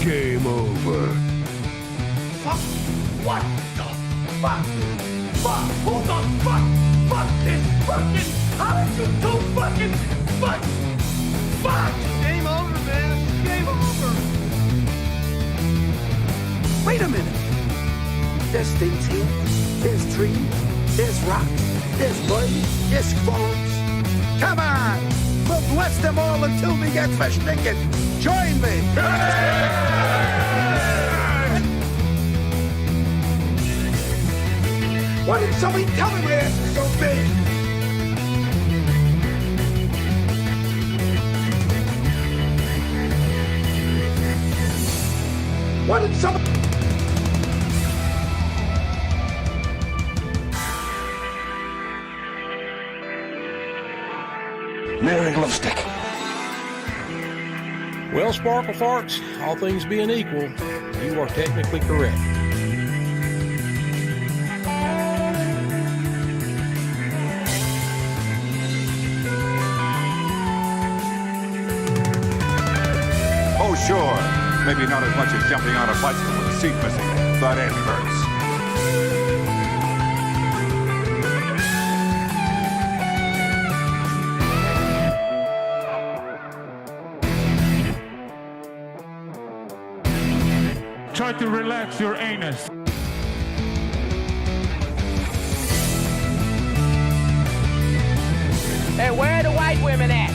Game over. Fuck! What the fuck? Fuck! Who the fuck? Fuck this fucking... How did you do fucking... Fuck! Fuck! Game over, man. Game over. Wait a minute. There's things here. There's trees. There's rocks. There's mud. There's forest. Come on! We'll bless them all until we get versticken. Join me! Why didn't somebody tell me my ass was so big? Why did somebody... Mary Lipstick. Well, Sparkle Farts, all things being equal, you are technically correct. Oh, sure. Maybe not as much as jumping on a bicycle with a seat missing, but it hurts. Try to relax your anus. Hey, where are the white women at?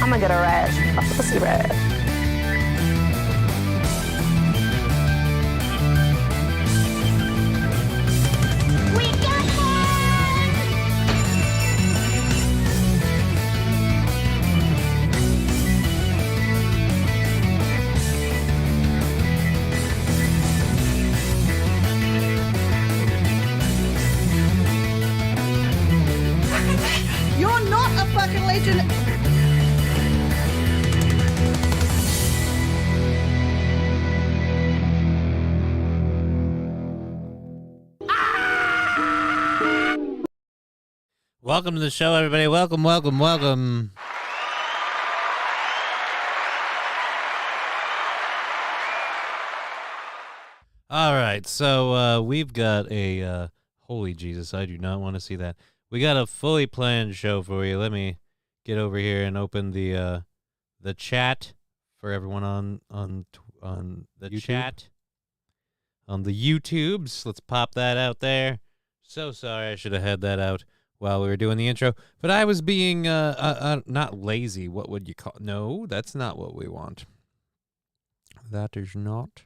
I'm gonna get a rash, a pussy rash. We got one! You're not a fucking legend. Welcome to the show, everybody. Welcome, welcome, welcome. All right, so we've got a holy Jesus, I do not want to see that. We got a fully planned show for you. Let me get over here and open the chat for everyone on the YouTube? chat on the YouTubes. Let's pop that out there. So sorry, I should have had that out while we were doing the intro, but I was being not lazy. What would you call? No, that's not what we want. That is not.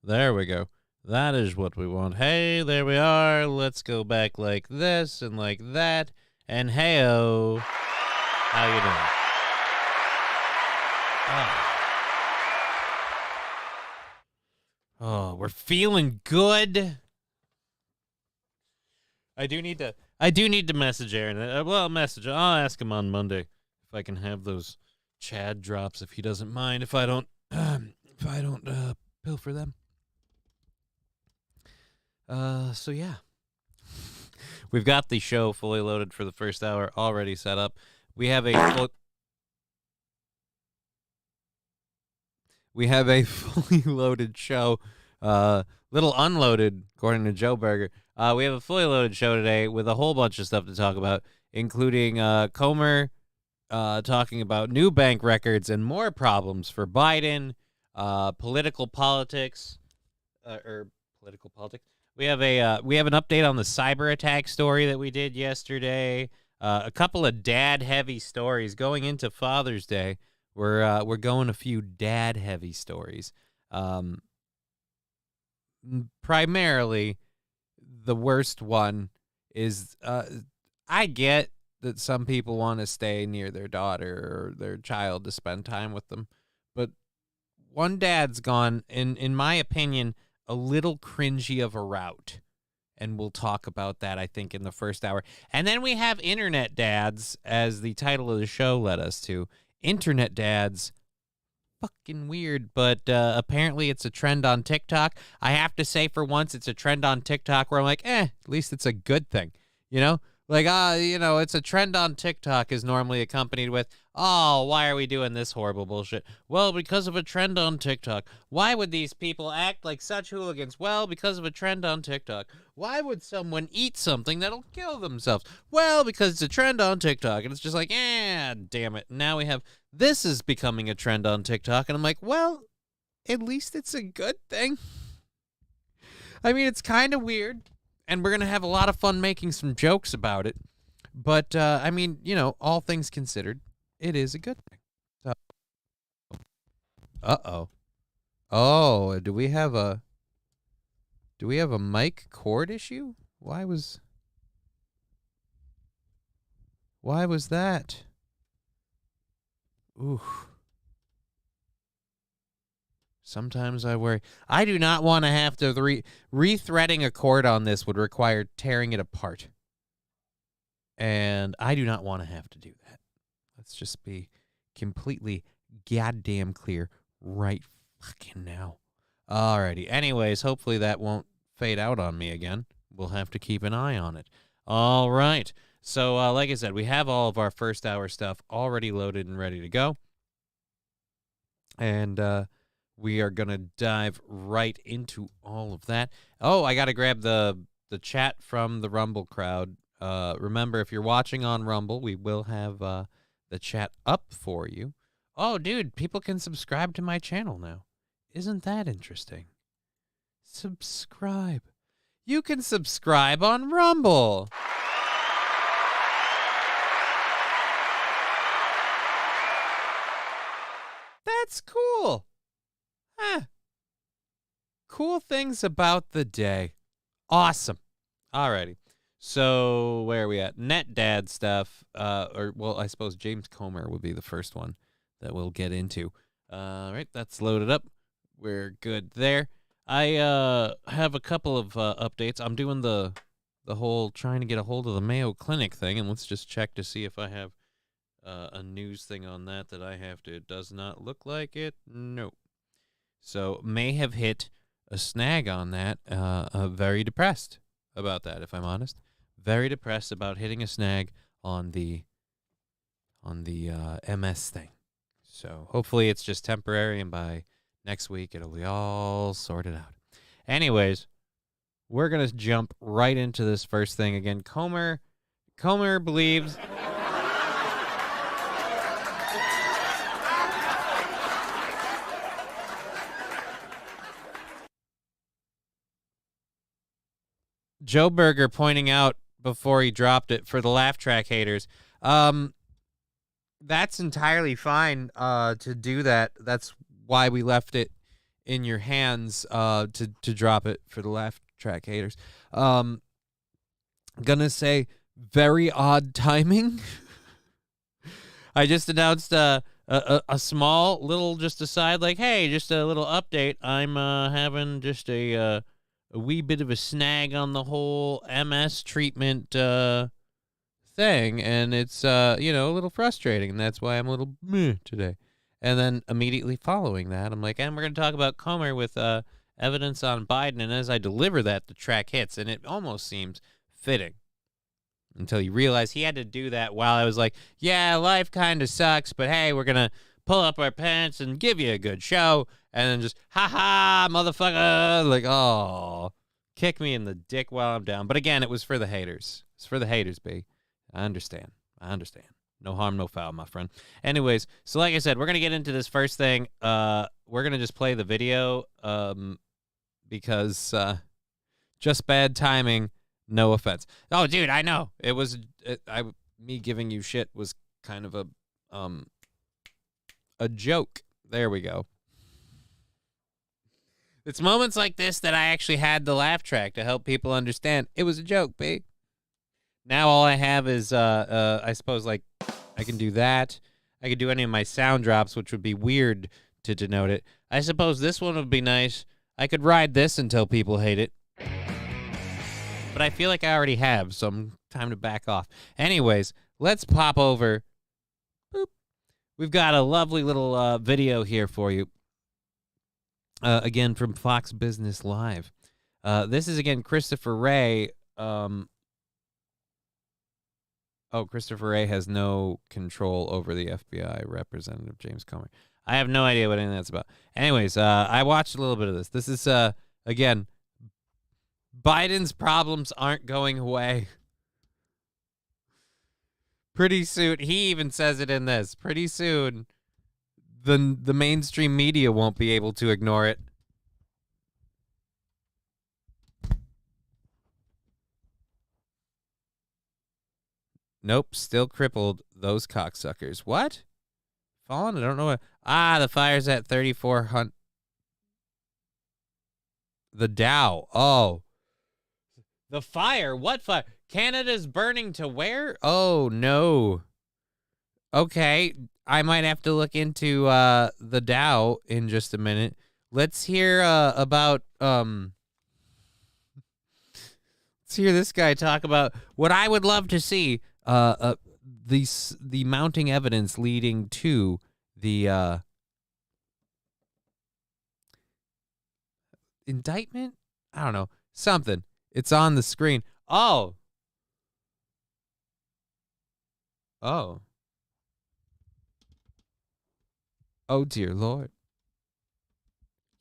There we go. That is what we want. Hey, there we are. Let's go back like this and like that. And hey-o. How you doing? Oh, we're feeling good. I do need to message Aaron. I'll ask him on Monday if I can have those Chad drops if he doesn't mind. If I don't pilfer them. So yeah. We've got the show fully loaded for the first hour already set up. We have a fully loaded show. Little unloaded, according to Joe Berger. We have a fully loaded show today with a whole bunch of stuff to talk about, including Comer talking about new bank records and more problems for Biden, political politics. We have an update on the cyber attack story that we did yesterday. A couple of dad heavy stories going into Father's Day. We're going a few dad heavy stories. Primarily, the worst one is I get that some people want to stay near their daughter or their child to spend time with them, but one dad's gone, in my opinion, a little cringy of a route, and we'll talk about that, I think, in the first hour. And then we have Internet Dads, as the title of the show led us to. Internet Dads, fucking weird, but apparently it's a trend on TikTok. I have to say, for once, it's a trend on TikTok where I'm like, at least it's a good thing, you know? Like, it's a trend on TikTok is normally accompanied with, oh, why are we doing this horrible bullshit? Well, because of a trend on TikTok. Why would these people act like such hooligans? Well, because of a trend on TikTok. Why would someone eat something that'll kill themselves? Well, because it's a trend on TikTok. And it's just like, damn it. Now we have, this is becoming a trend on TikTok. And I'm like, well, at least it's a good thing. I mean, it's kind of weird. And we're going to have a lot of fun making some jokes about it. But, I mean, all things considered, it is a good thing. So, uh-oh. Oh, do we have a mic cord issue? Why was that? Ooh. Sometimes I worry. I do not want to have to re-threading a cord on this would require tearing it apart. And I do not want to have to do that. Let's just be completely goddamn clear right fucking now. Alrighty. Anyways, hopefully that won't fade out on me again. We'll have to keep an eye on it. All right. So, like I said, we have all of our first hour stuff already loaded and ready to go. And, we are going to dive right into all of that. Oh, I got to grab the chat from the Rumble crowd. Remember, if you're watching on Rumble, we will have the chat up for you. Oh, dude, people can subscribe to my channel now. Isn't that interesting? Subscribe. You can subscribe on Rumble. That's cool. Cool things about the day. Awesome. Alrighty. So where are we at? Net dad stuff. I suppose James Comer would be the first one that we'll get into. All right, that's loaded up. We're good there. I have a couple of updates. I'm doing the whole trying to get a hold of the Mayo Clinic thing, and let's just check to see if I have a news thing on that I have to. It does not look like it. Nope. So may have hit a snag on that. Very depressed about that, if I'm honest. Very depressed about hitting a snag on the MS thing. So hopefully it's just temporary, and by next week it'll be all sorted out. Anyways, we're gonna jump right into this first thing again. Comer believes. Joe Berger pointing out before he dropped it for the laugh track haters. That's entirely fine to do that. That's why we left it in your hands to drop it for the laugh track haters. Gonna say very odd timing. I just announced a small little just aside, like, hey, just a little update. I'm having just a wee bit of a snag on the whole MS treatment thing, and it's a little frustrating, and that's why I'm a little meh today. And then immediately following that, I'm like, and we're going to talk about Comer with evidence on Biden, and as I deliver that, the track hits, and it almost seems fitting until you realize he had to do that while I was like, yeah, life kind of sucks, but hey, we're going to pull up our pants and give you a good show. And then just, ha-ha, motherfucker, like, oh, kick me in the dick while I'm down. But again, it was for the haters. It's for the haters, B. I understand. No harm, no foul, my friend. Anyways, so like I said, we're going to get into this first thing. We're going to just play the video because just bad timing, no offense. Oh, dude, I know. It was, me giving you shit was kind of a joke. There we go. It's moments like this that I actually had the laugh track to help people understand. It was a joke, B. Now all I have is, I suppose, like, I can do that. I could do any of my sound drops, which would be weird to denote it. I suppose this one would be nice. I could ride this until people hate it. But I feel like I already have, so time to back off. Anyways, let's pop over. Boop. We've got a lovely little video here for you. Again, from Fox Business Live. This is, again, Christopher Wray Oh, Christopher Wray has no control over the FBI, Representative James Comer. I have no idea what any of that's about. Anyways, I watched a little bit of this. This is, again, Biden's problems aren't going away. Pretty soon, he even says it in this. Pretty soon, the mainstream media won't be able to ignore it. Nope, still crippled. Those cocksuckers. What? Fallen? I don't know what. The fire's at 3,400. The Dow. Oh. The fire? What fire? Canada's burning to where? Oh, no. Okay. I might have to look into the Dow in just a minute. Let's hear about let's hear this guy talk about what I would love to see. The mounting evidence leading to the indictment? I don't know. Something. It's on the screen. Oh. Oh, dear Lord.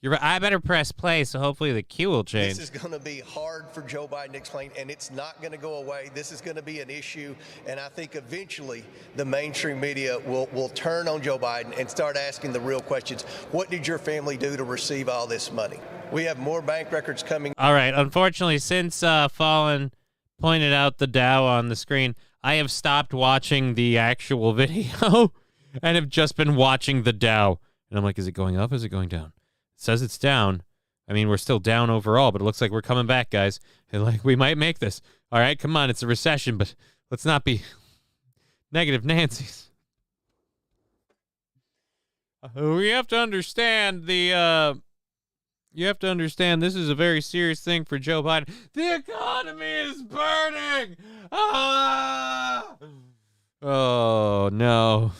You're right. I better press play, so hopefully the queue will change. This is going to be hard for Joe Biden to explain, and it's not going to go away. This is going to be an issue, and I think eventually the mainstream media will turn on Joe Biden and start asking the real questions. What did your family do to receive all this money? We have more bank records coming. All right. Unfortunately, since Fallen pointed out the Dow on the screen, I have stopped watching the actual video and have just been watching the Dow. And I'm like, is it going up? Is it going down? It says it's down. I mean, we're still down overall, but it looks like we're coming back, guys. And like, we might make this. All right, come on. It's a recession, but let's not be negative Nancy's. We have to understand you have to understand this is a very serious thing for Joe Biden. The economy is burning. Ah! Oh, no.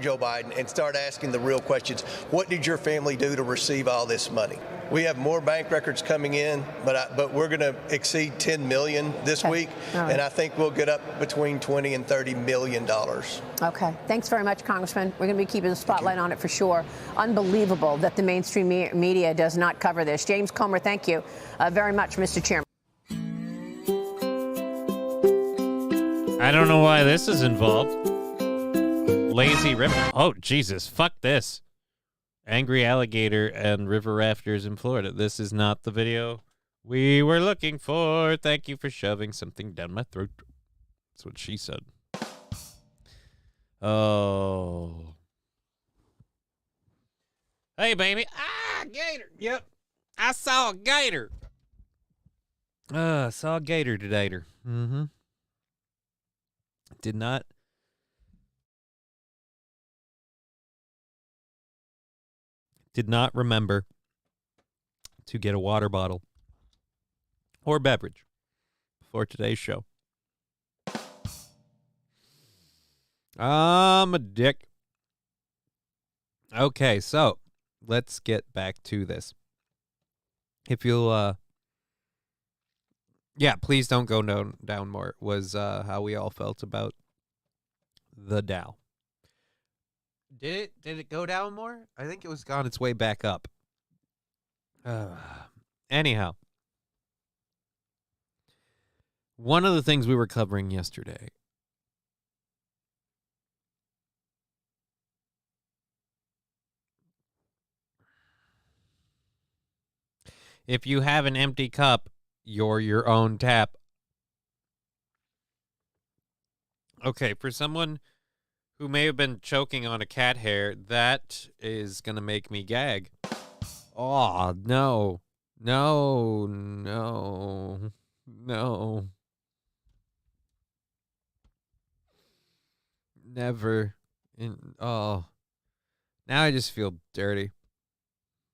Joe Biden and start asking the real questions. What did your family do to receive all this money? We have more bank records coming in, but we're going to exceed 10 million this week, and I think we'll get up between 20 and 30 million dollars. Okay, thanks very much, Congressman. We're going to be keeping the spotlight on it for sure. Unbelievable that the mainstream media does not cover this. James Comer, thank you very much, Mr. Chairman. I don't know why this is involved. Lazy river. Oh, Jesus. Fuck this. Angry alligator and river rafters in Florida. This is not the video we were looking for. Thank you for shoving something down my throat. That's what she said. Oh. Hey, baby. Ah, gator. Yep. I saw a gator. I saw a gator today. Mm-hmm. Did not remember to get a water bottle or beverage for today's show. I'm a dick. Okay, so let's get back to this. If you'll, please don't go down more, was how we all felt about the Dow. Did it go down more? I think it was on its way back up. Anyhow, one of the things we were covering yesterday if you have an empty cup, you're your own tap. Okay, for someone who may have been choking on a cat hair, that is going to make me gag. Oh, no. No, no, no. Never. Now I just feel dirty.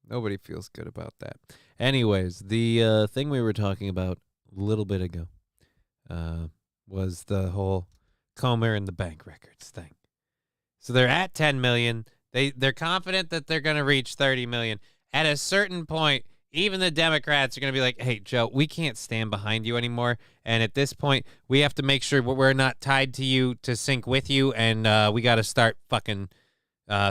Nobody feels good about that. Anyways, the thing we were talking about a little bit ago was the whole Comer and the bank records thing. So they're at 10 million. They're confident that they're going to reach 30 million. At a certain point, even the Democrats are going to be like, hey, Joe, we can't stand behind you anymore. And at this point, we have to make sure we're not tied to you to sync with you. And we got to start fucking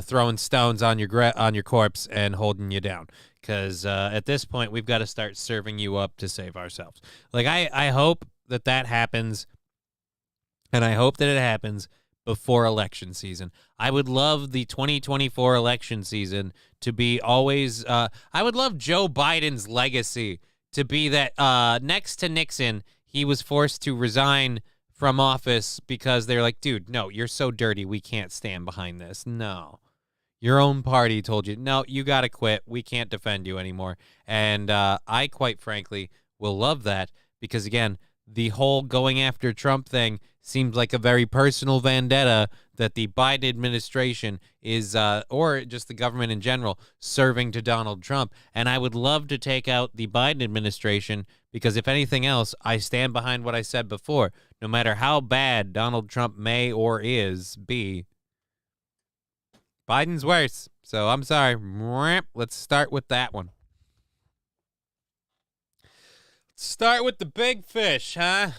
throwing stones on your corpse and holding you down. Because at this point, we've got to start serving you up to save ourselves. Like, I hope that happens. And I hope that it happens before election season. I would love the 2024 election season to be always, I would love Joe Biden's legacy to be that next to Nixon, he was forced to resign from office because they're like, dude, no, you're so dirty, we can't stand behind this. No. Your own party told you, no, you got to quit. We can't defend you anymore. And I, quite frankly, will love that because, again, the whole going after Trump thing seems like a very personal vendetta that the Biden administration is, or just the government in general, serving to Donald Trump. And I would love to take out the Biden administration because, if anything else, I stand behind what I said before. No matter how bad Donald Trump may or be, Biden's worse. So I'm sorry. Let's start with that one. Let's start with the big fish, huh?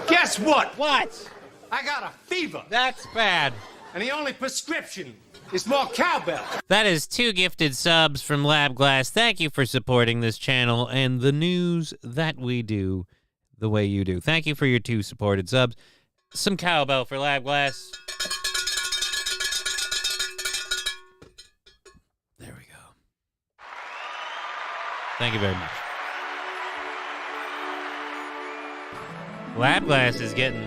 Guess what? What? I got a fever. That's bad. And the only prescription is more cowbell. That is 2 gifted subs from Lab Glass. Thank you for supporting this channel and the news that we do the way you do. Thank you for your 2 supported subs. Some cowbell for Lab Glass. There we go. Thank you very much. Lab Glass is getting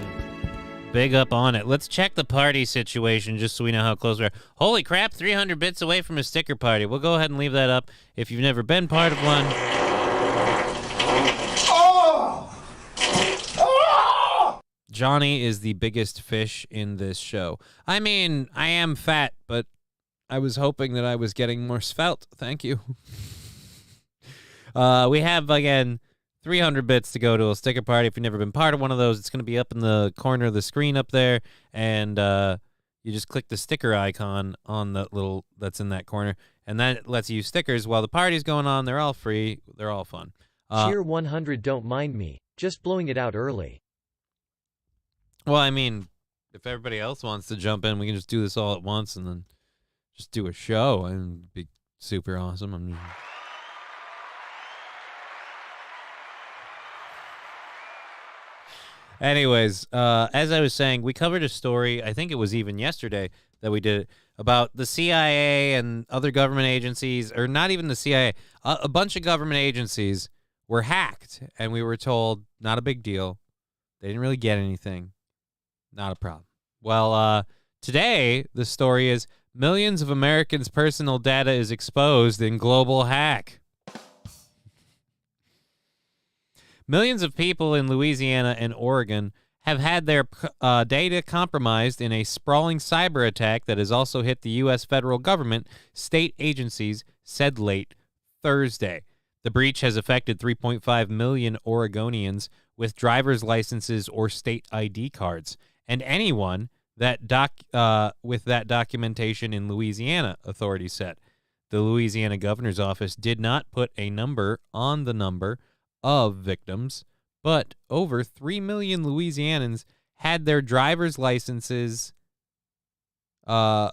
big up on it. Let's check the party situation just so we know how close we are. Holy crap, 300 bits away from a sticker party. We'll go ahead and leave that up if you've never been part of one. Johnny is the biggest fish in this show. I mean, I am fat, but I was hoping that I was getting more svelte. Thank you. We have, again, 300 bits to go to a sticker party. If you've never been part of one of those, it's going to be up in the corner of the screen up there, and you just click the sticker icon on the little that's in that corner, and that lets you use stickers while the party's going on. They're all free. They're all fun. Cheer 100, don't mind me. Just blowing it out early. Well, I mean, if everybody else wants to jump in, we can just do this all at once and then just do a show, and it'd be super awesome. Anyways, as I was saying, we covered a story, I think it was even yesterday that we did, about the CIA and other government agencies, or not even the CIA, a bunch of government agencies were hacked, and we were told, not a big deal. They didn't really get anything. Not a problem. Well, today, the story is millions of Americans' personal data is exposed in global hack. Millions of people in Louisiana and Oregon have had their data compromised in a sprawling cyber attack that has also hit the U.S. federal government, state agencies said late Thursday. The breach has affected 3.5 million Oregonians with driver's licenses or state ID cards, and anyone that with that documentation in Louisiana, authorities said. The Louisiana governor's office did not put a number on the number of victims, but over 3 million Louisianans had their driver's licenses. Over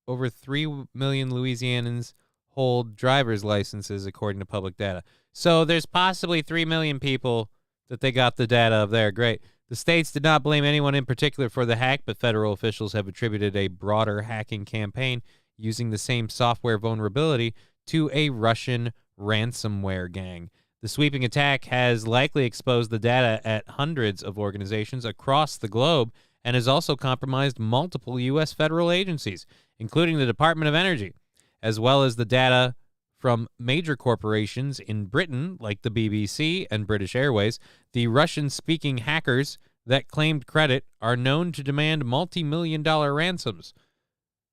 3 million Louisianans hold driver's licenses, according to public data. So there's possibly 3 million people that they got the data of there. Great. The states did not blame anyone in particular for the hack, but federal officials have attributed a broader hacking campaign using the same software vulnerability to a Russian ransomware gang. The sweeping attack has likely exposed the data at hundreds of organizations across the globe and has also compromised multiple U.S. federal agencies, including the Department of Energy, as well as the data from major corporations in Britain, like the BBC and British Airways. The Russian-speaking hackers that claimed credit are known to demand multi-million-dollar ransoms,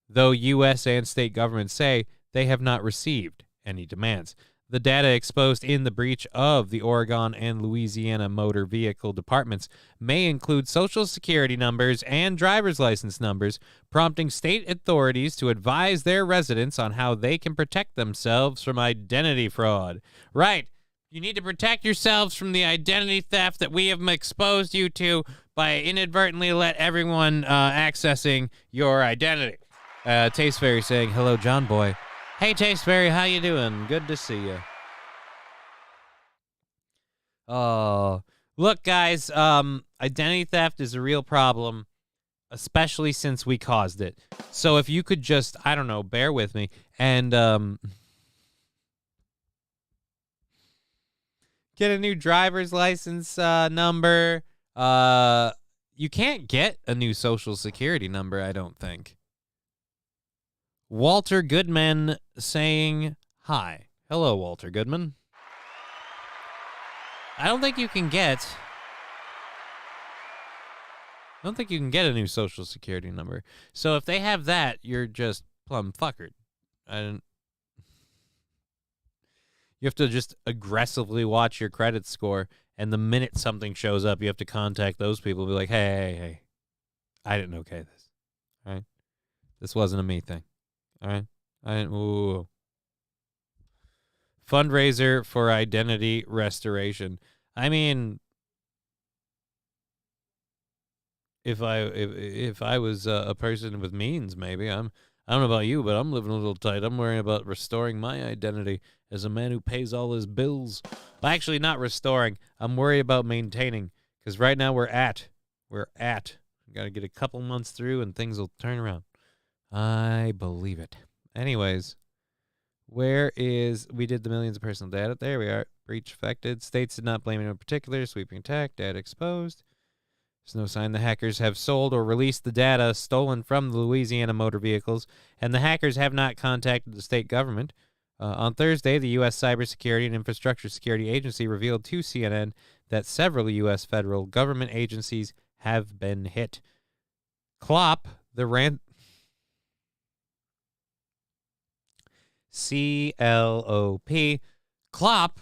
though U.S. and state governments say they have not received any demands. The data exposed in the breach of the Oregon and Louisiana motor vehicle departments may include social security numbers and driver's license numbers, prompting state authorities to advise their residents on how they can protect themselves from identity fraud. Right. You need to protect yourselves from the identity theft that we have exposed you to by inadvertently let everyone accessing your identity. Taste Fairy saying, hello, John Boy. Hey, Taste Fairy, how you doing? Good to see you. Oh, look, guys, identity theft is a real problem, especially since we caused it. So if you could just, I don't know, bear with me and get a new driver's license number. You can't get a new social security number, I don't think. Walter Goodman saying hi. Hello, Walter Goodman. I don't think you can get a new social security number. So if they have that, you're just plumb fuckered. You have to just aggressively watch your credit score, and the minute something shows up, you have to contact those people and be like, hey, I didn't okay this. All right? This wasn't a me thing. All right? I didn't. Ooh. Fundraiser for identity restoration. I mean, if I was a person with means, maybe I don't know about you, but I'm living a little tight. I'm worrying about restoring my identity as a man who pays all his bills. Well, actually, not restoring. I'm worried about maintaining, because right now we're at. We got to get a couple months through, and things will turn around. I believe it. Anyways, we did the millions of personal data. There we are. Breach affected. States did not blame anyone in particular. Sweeping attack. Data exposed. There's no sign the hackers have sold or released the data stolen from the Louisiana motor vehicles, and the hackers have not contacted the state government. On Thursday, the U.S. Cybersecurity and Infrastructure Security Agency revealed to CNN that several U.S. federal government agencies have been hit. CLOP, C-L-O-P, CLOP,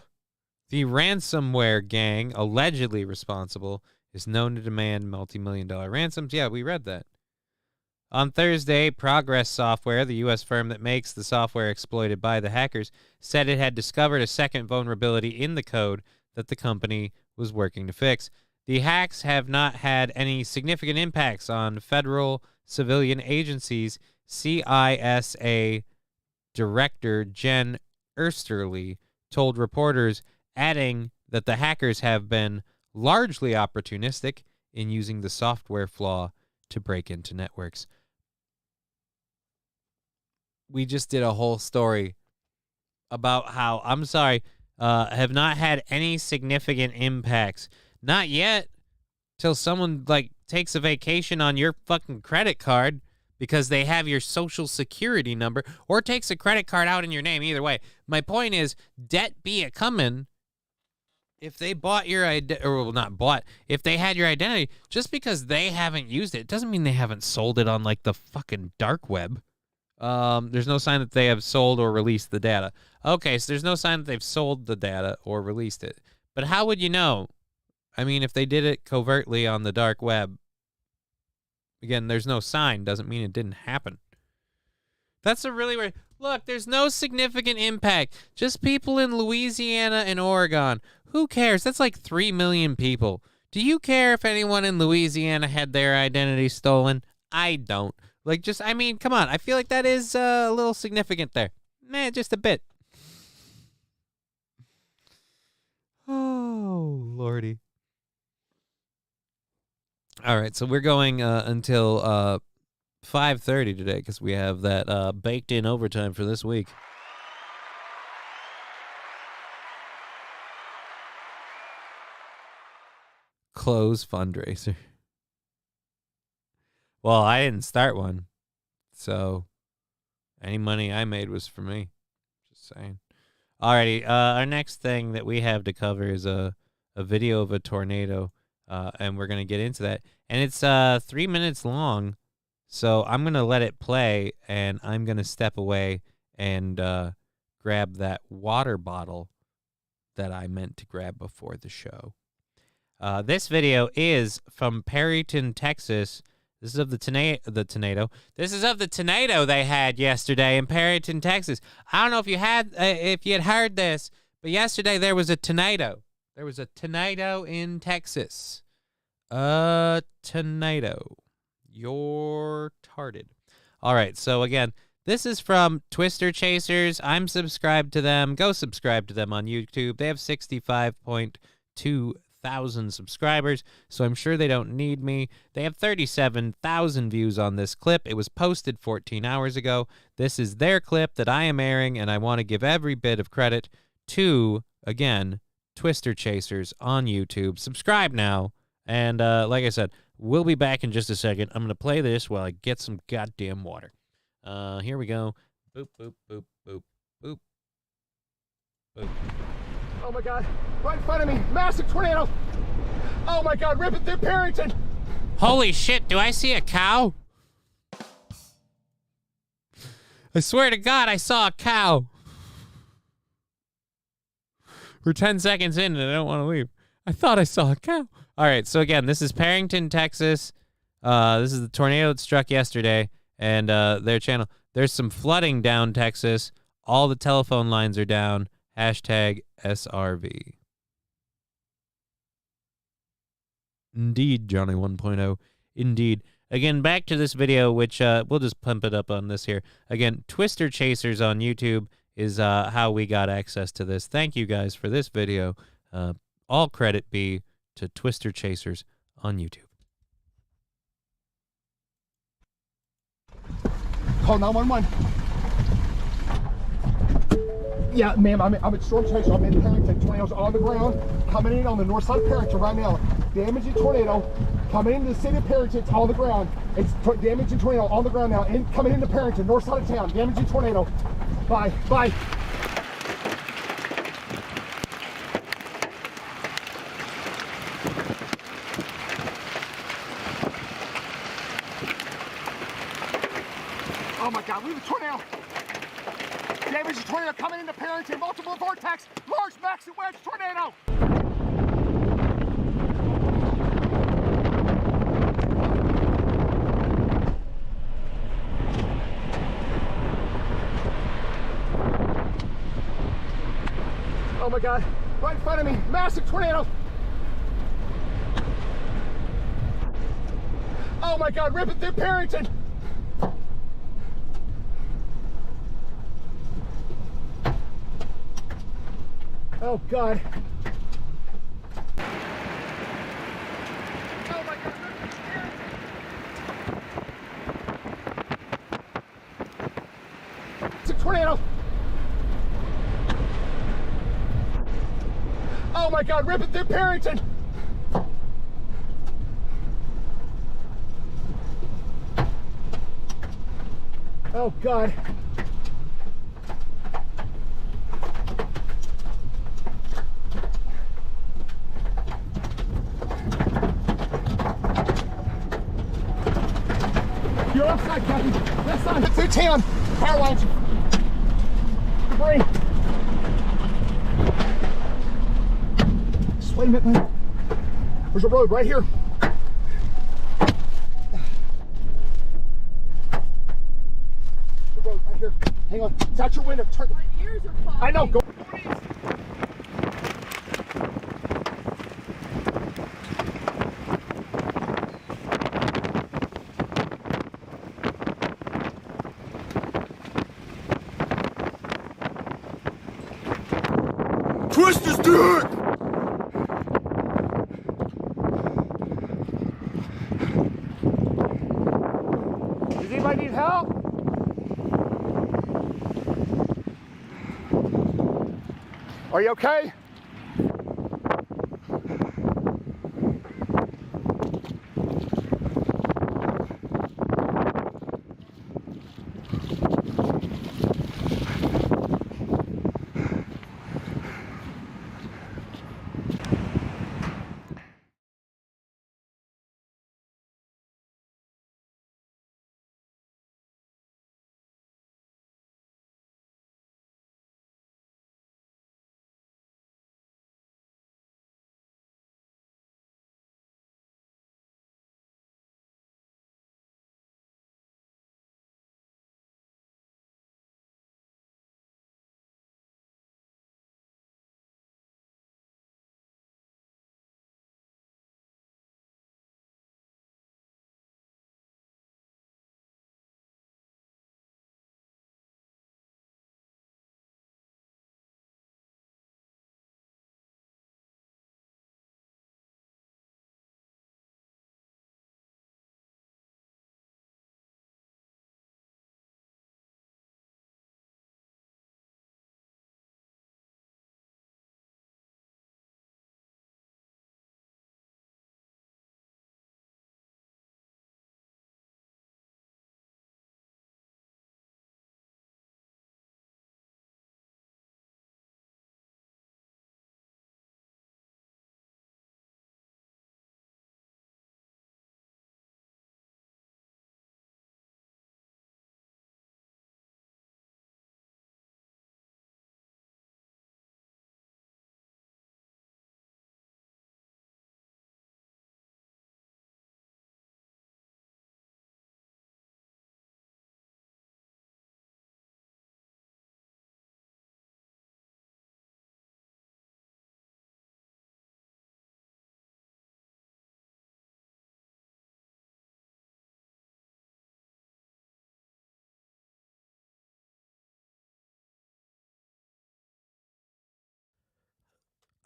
the ransomware gang allegedly responsible, is known to demand multi-million-dollar ransoms. Yeah, we read that. On Thursday, Progress Software, the U.S. firm that makes the software exploited by the hackers, said it had discovered a second vulnerability in the code that the company was working to fix. The hacks have not had any significant impacts on federal civilian agencies, CISA Director Jen Easterly told reporters, adding that the hackers have been largely opportunistic in using the software flaw to break into networks. We just did a whole story about how, have not had any significant impacts. Not yet, till someone, takes a vacation on your fucking credit card because they have your social security number, or takes a credit card out in your name. Either way, my point is, debt be a coming. If they bought your if they had your identity, just because they haven't used it doesn't mean they haven't sold it on the fucking dark web. There's no sign that they have sold or released the data. Okay, so there's no sign that they've sold the data or released it. But how would you know? I mean, if they did it covertly on the dark web, again, there's no sign, doesn't mean it didn't happen. That's a really weird. Look, there's no significant impact. Just people in Louisiana and Oregon. Who cares? That's 3 million people. Do you care if anyone in Louisiana had their identity stolen? I don't. Come on. I feel like that is a little significant there. Just a bit. Oh, Lordy. All right, so we're going until 5:30 today because we have that baked-in overtime for this week. Close fundraiser. Well, I didn't start one, so any money I made was for me. Just saying. Alrighty, our next thing that we have to cover is a video of a tornado, and we're going to get into that. And it's 3 minutes long, so I'm going to let it play, and I'm going to step away and grab that water bottle that I meant to grab before the show. This video is from Perryton, Texas. This is of the tornado. This is of the tornado they had yesterday in Perryton, Texas. I don't know if you had heard this, but yesterday there was a tornado. There was a tornado in Texas. A tornado. You're tarded. All right, so again, this is from Twister Chasers. I'm subscribed to them. Go subscribe to them on YouTube. They have 65.2 thousand subscribers, so I'm sure they don't need me. They have 37,000 views on this clip. It was posted 14 hours ago. This is their clip that I am airing, and I want to give every bit of credit to, again, Twister Chasers on YouTube. Subscribe now, and like I said, we'll be back in just a second. I'm going to play this while I get some goddamn water. Here we go. Boop, boop, boop, boop, boop, boop. Oh my God, right in front of me, massive tornado. Oh my God, ripping through Perryton. Holy shit, do I see a cow? I swear to God, I saw a cow. We're 10 seconds in and I don't want to leave. I thought I saw a cow. All right, so again, this is Perryton, Texas. This is the tornado that struck yesterday, and their channel. There's some flooding down Texas. All the telephone lines are down. Hashtag SRV. Indeed, Johnny 1.0. Indeed. Again, back to this video, which we'll just pump it up on this here. Again, Twister Chasers on YouTube is how we got access to this. Thank you guys for this video. All credit be to Twister Chasers on YouTube. Call 911. Yeah, ma'am, I'm at Storm Chaser. I'm in Perryton. Tornadoes on the ground, coming in on the north side of Perryton right now. Damaging tornado, coming into the city of Perryton. It's on the ground. It's damaging tornado on the ground now. Coming into Perryton, north side of town. Damaging tornado. Bye, bye. Oh my God, we have a tornado. Damaging tornado coming into Perryton. Multiple vortex. Large max and wedge tornado. Oh my God, right in front of me, massive tornado. Oh my God, ripping through Perryton. Oh God. Oh my God, it's a tornado. Oh my God, ripping through Perryton. Oh God. You're upside, Captain. Left side. Through town. Power lines. Debris. Just wait a minute, man. There's a road right here. There's a road right here. Hang on. It's out your window. Turn. My ears are fogging. I know. Go. Twist his dick! Does anybody need help? Are you okay?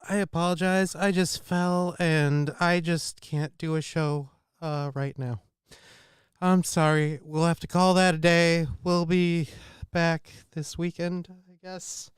I apologize. I just fell and I just can't do a show right now. I'm sorry. We'll have to call that a day. We'll be back this weekend, I guess.